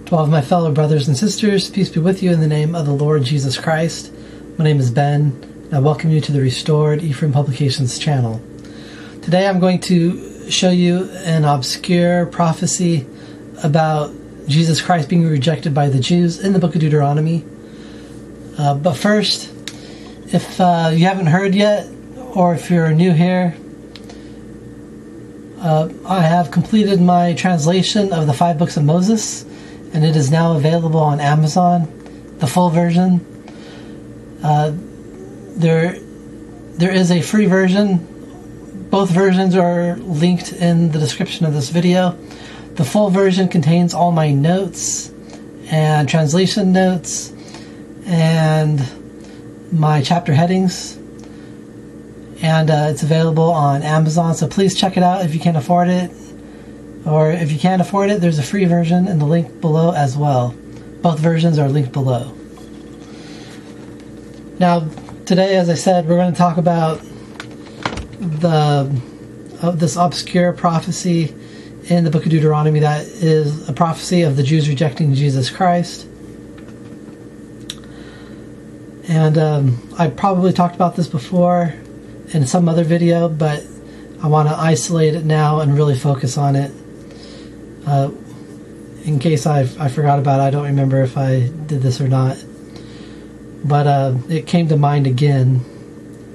To all of my fellow brothers and sisters, peace be with you in the name of the Lord Jesus Christ. My name is Ben, and I welcome you to the Restored Ephraim Publications channel. Today I'm going to show you an obscure prophecy about Jesus Christ being rejected by the Jews in the Book of Deuteronomy. But first, if you haven't heard yet, or if you're new here, I have completed my translation of the 5 books of Moses, and it is now available on Amazon, the full version. There is a free version. Both versions are linked in the description of this video. The full version contains all my notes and translation notes and my chapter headings, and it's available on Amazon, so please check it out if you can afford it. Or if you can't afford it, there's a free version in the link below as well. Both versions are linked below. Now, today, as I said, we're going to talk about this obscure prophecy in the Book of Deuteronomy that is a prophecy of the Jews rejecting Jesus Christ. And I probably talked about this before in some other video, but I want to isolate it now and really focus on it. In case I forgot about it, I don't remember if I did this or not. But it came to mind again,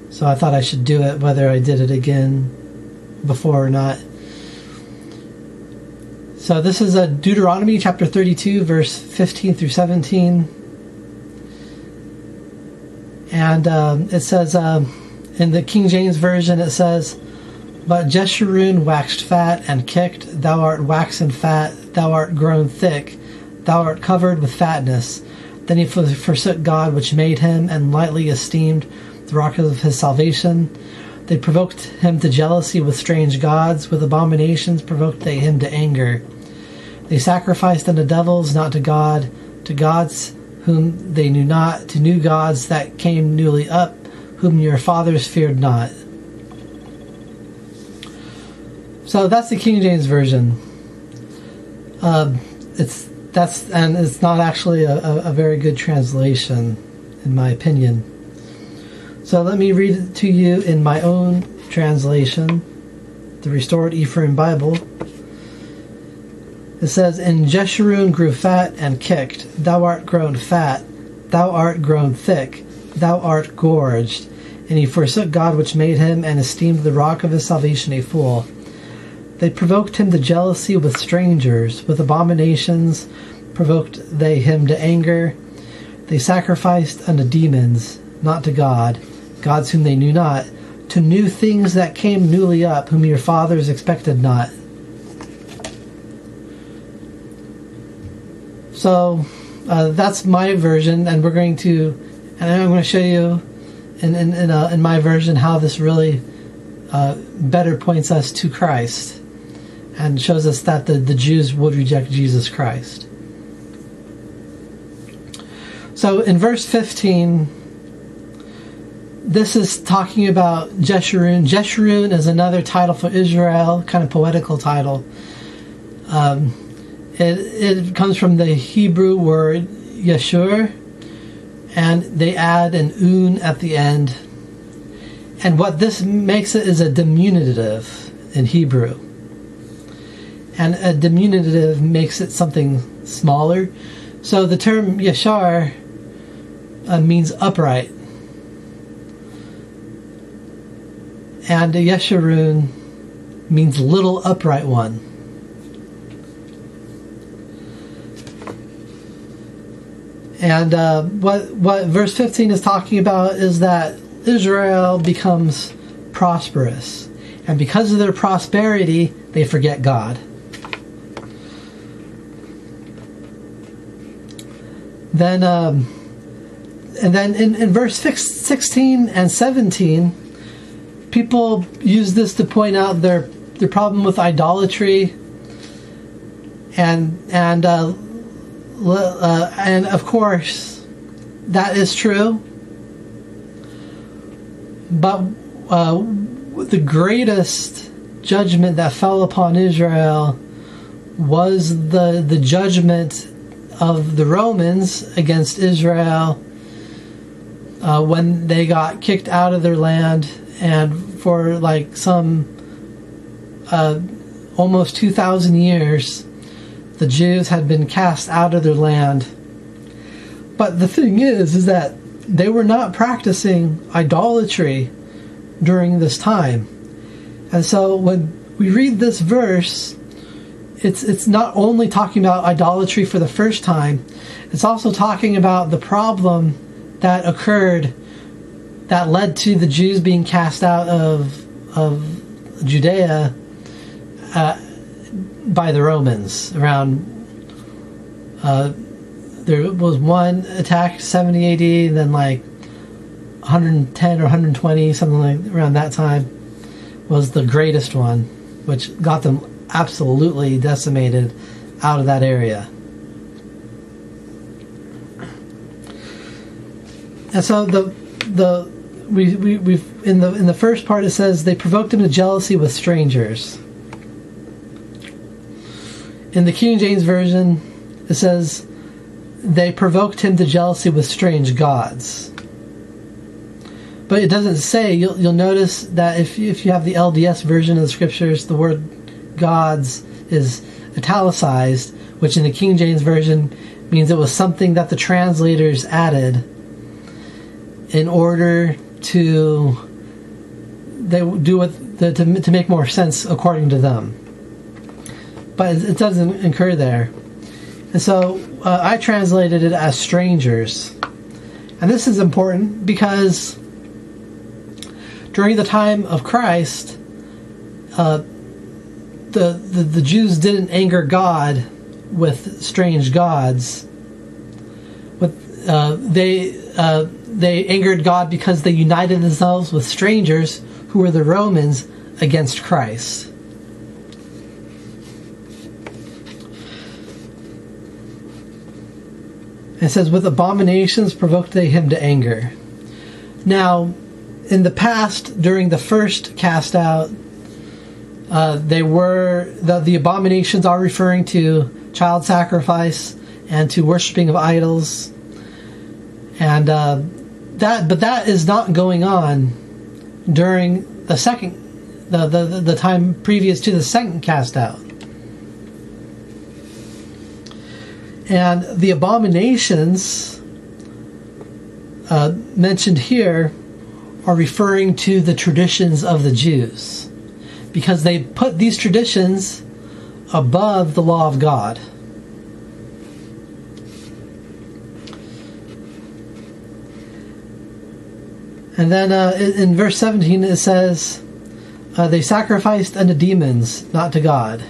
so I thought I should do it whether I did it again before or not. So this is Deuteronomy chapter 32, verse 15 through 17. And it says, in the King James Version, it says, "But Jeshurun waxed fat and kicked, thou art waxen fat, thou art grown thick, thou art covered with fatness. Then he forsook God which made him, and lightly esteemed the rock of his salvation. They provoked him to jealousy with strange gods, with abominations provoked they him to anger. They sacrificed unto devils, not to God, to gods whom they knew not, to new gods that came newly up, whom your fathers feared not." So that's the King James Version. It's not actually a very good translation, in my opinion. So let me read it to you in my own translation, the Restored Ephraim Bible. It says, "And Jeshurun grew fat and kicked. Thou art grown fat. Thou art grown thick. Thou art gorged. And he forsook God which made him, and esteemed the rock of his salvation a fool. They provoked him to jealousy with strangers. With abominations provoked they him to anger. They sacrificed unto demons, not to God, gods whom they knew not, to new things that came newly up, whom your fathers expected not." So that's my version, and I'm going to show you in my version how this really better points us to Christ and shows us that the Jews would reject Jesus Christ. So in verse 15, this is talking about Jeshurun. Jeshurun is another title for Israel, kind of poetical title. It comes from the Hebrew word Yeshur, and they add an un at the end. And what this makes it is a diminutive in Hebrew. And a diminutive makes it something smaller. So the term Yeshar means upright. And Yeshurun means little upright one. And what verse 15 is talking about is that Israel becomes prosperous. And because of their prosperity, they forget God. Then, and then in verse 16 and 17, people use this to point out their problem with idolatry, and of course that is true. But the greatest judgment that fell upon Israel was the judgment of the Romans against Israel when they got kicked out of their land, and for like some almost 2,000 years the Jews had been cast out of their land. But the thing is that they were not practicing idolatry during this time. And so when we read this verse, it's not only talking about idolatry for the first time, it's also talking about the problem that occurred that led to the Jews being cast out of Judea by the Romans around. There was one attack 70 AD, and then like 110 or 120, something like around that time, was the greatest one, which got them absolutely decimated out of that area. And so we've in the first part it says they provoked him to jealousy with strangers. In the King James Version it says they provoked him to jealousy with strange gods. But it doesn't say. You'll notice that if you have the LDS version of the scriptures, the word gods is italicized, which in the King James Version means it was something that the translators added in order to to make more sense according to them. But it doesn't occur there. And so I translated it as strangers. And this is important because during the time of Christ, the Jews didn't anger God with strange gods. They angered God because they united themselves with strangers who were the Romans against Christ. It says, with abominations provoked they him to anger. Now, in the past, during the first cast out, the abominations are referring to child sacrifice and to worshiping of idols, and that is not going on during the second, the time previous to the second cast out. And the abominations mentioned here are referring to the traditions of the Jews, because they put these traditions above the law of God. And then in verse 17 it says, they sacrificed unto demons, not to God,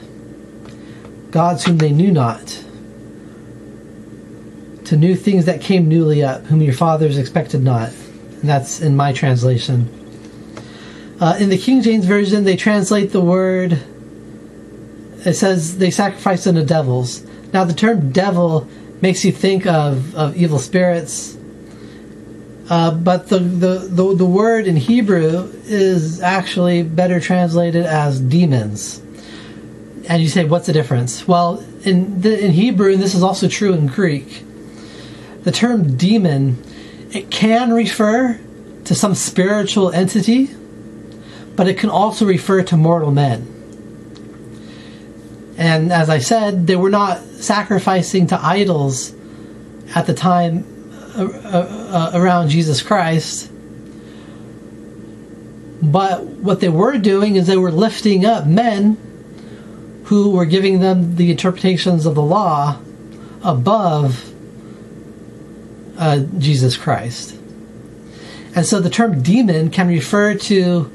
gods whom they knew not, to new things that came newly up, whom your fathers expected not. And that's in my translation. In the King James Version, they translate the word, it says they sacrificed unto devils. Now the term devil makes you think of evil spirits, but the word in Hebrew is actually better translated as demons. And you say, what's the difference? Well, in Hebrew, and this is also true in Greek, the term demon, it can refer to some spiritual entity, but it can also refer to mortal men. And as I said, they were not sacrificing to idols at the time around Jesus Christ. But what they were doing is they were lifting up men who were giving them the interpretations of the law above Jesus Christ. And so the term demon can refer to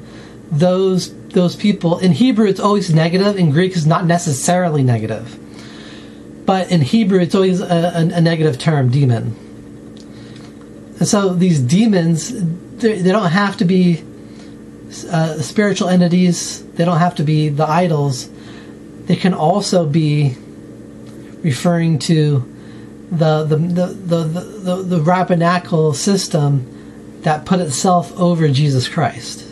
those people. In Hebrew it's always negative, in Greek it's not necessarily negative. But in Hebrew it's always a negative term, demon. And so these demons, they don't have to be spiritual entities, they don't have to be the idols. They can also be referring to the rabbinical system that put itself over Jesus Christ.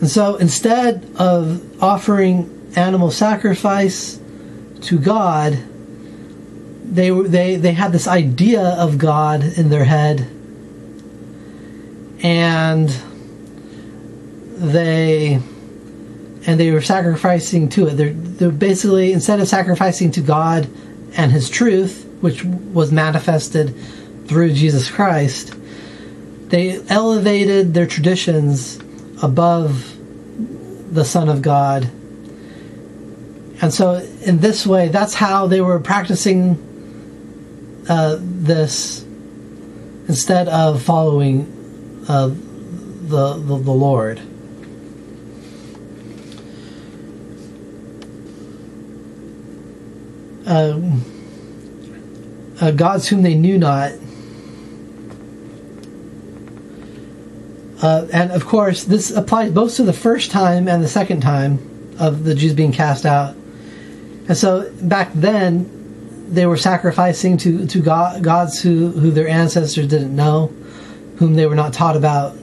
And so instead of offering animal sacrifice to God, they had this idea of God in their head, and they were sacrificing to it. They're basically, instead of sacrificing to God and His truth, which was manifested through Jesus Christ, they elevated their traditions above the Son of God. And so in this way, that's how they were practicing this, instead of following the Lord. Gods whom they knew not. And of course, this applies both to the first time and the second time of the Jews being cast out. And so back then, they were sacrificing to gods who their ancestors didn't know, whom they were not taught about.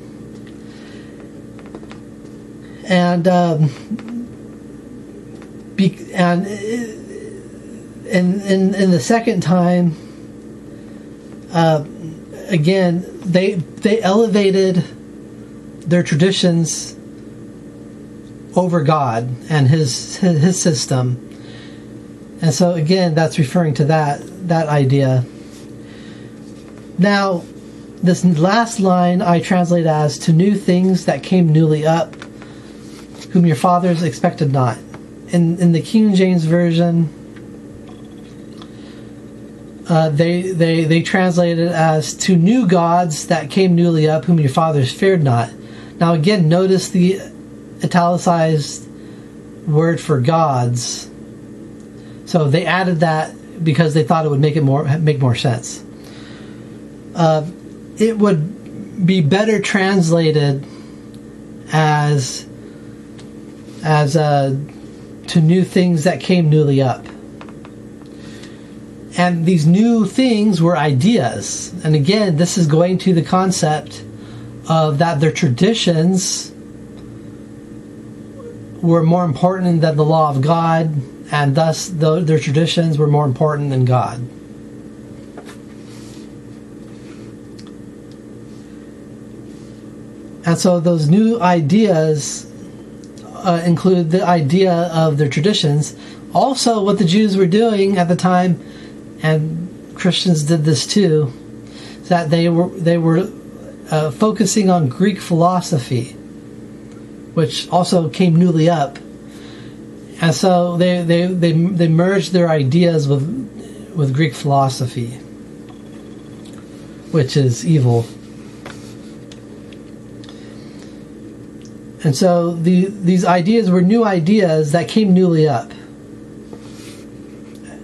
And in the second time, again, they elevated their traditions over God and His system. And so again, that's referring to that idea. Now, this last line I translate as, to new things that came newly up, whom your fathers expected not. In the King James Version, they translate it as, to new gods that came newly up, whom your fathers feared not. Now again, notice the italicized word for gods. So they added that because they thought it would make more sense. It would be better translated as to new things that came newly up. And these new things were ideas. And again, this is going to the concept of that their traditions were more important than the law of God, and thus their traditions were more important than God. And so those new ideas include the idea of their traditions. Also, what the Jews were doing at the time, and Christians did this too, is that they were focusing on Greek philosophy, which also came newly up. And so they merged their ideas with Greek philosophy, which is evil. And so these ideas were new ideas that came newly up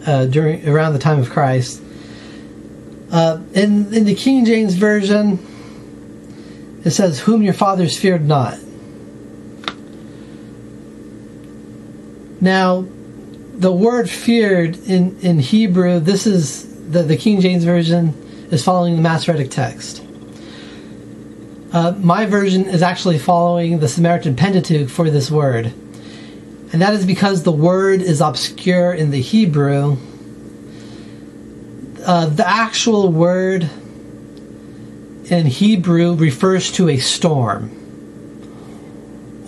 around the time of Christ. In the King James Version, it says, whom your fathers feared not. Now, the word feared in Hebrew, this is the King James Version is following the Masoretic text. My version is actually following the Samaritan Pentateuch for this word. And that is because the word is obscure in the Hebrew. The actual word in Hebrew refers to a storm.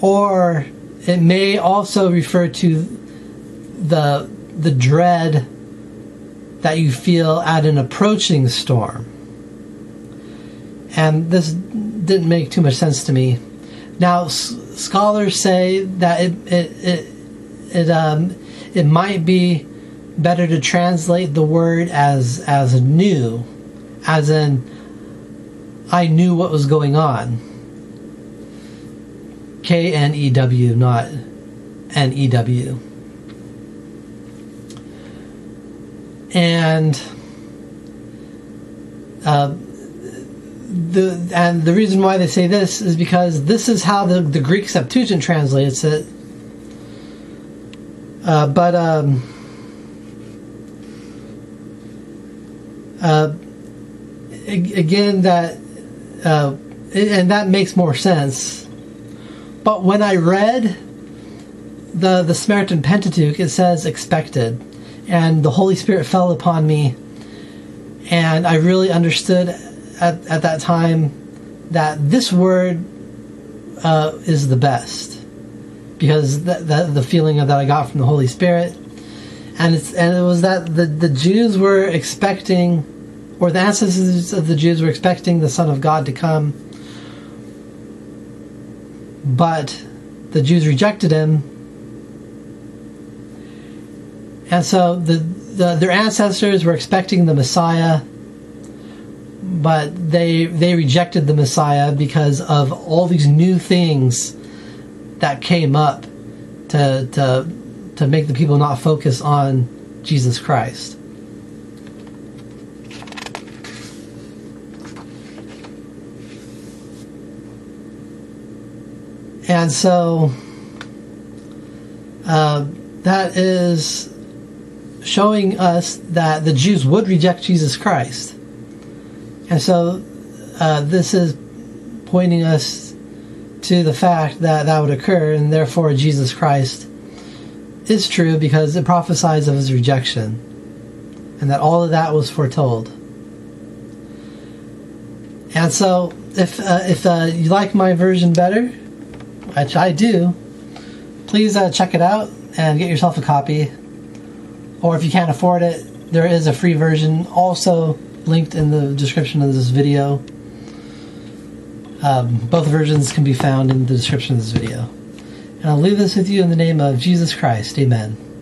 Or it may also refer to the dread that you feel at an approaching storm. And this didn't make too much sense to me. Now, scholars say that it might be better to translate the word as new, as in I knew what was going on. K-N-E-W, not N-E-W. And the reason why they say this is because this is how the Greek Septuagint translates it. Again, and that makes more sense. But when I read the Samaritan Pentateuch, it says expected. And the Holy Spirit fell upon me, and I really understood at that time that this word is the best, because the feeling that I got from the Holy Spirit, and it was that the Jews were expecting, or the ancestors of the Jews were expecting the Son of God to come, but the Jews rejected him. And so their ancestors were expecting the Messiah, but they rejected the Messiah because of all these new things that came up to make the people not focus on Jesus Christ. And so that is showing us that the Jews would reject Jesus Christ. And so this is pointing us to the fact that that would occur, and therefore Jesus Christ is true because it prophesies of his rejection, and that all of that was foretold. And so if you like my version better, which I do, please check it out and get yourself a copy. Or if you can't afford it, there is a free version also linked in the description of this video. Both versions can be found in the description of this video. And I'll leave this with you in the name of Jesus Christ. Amen.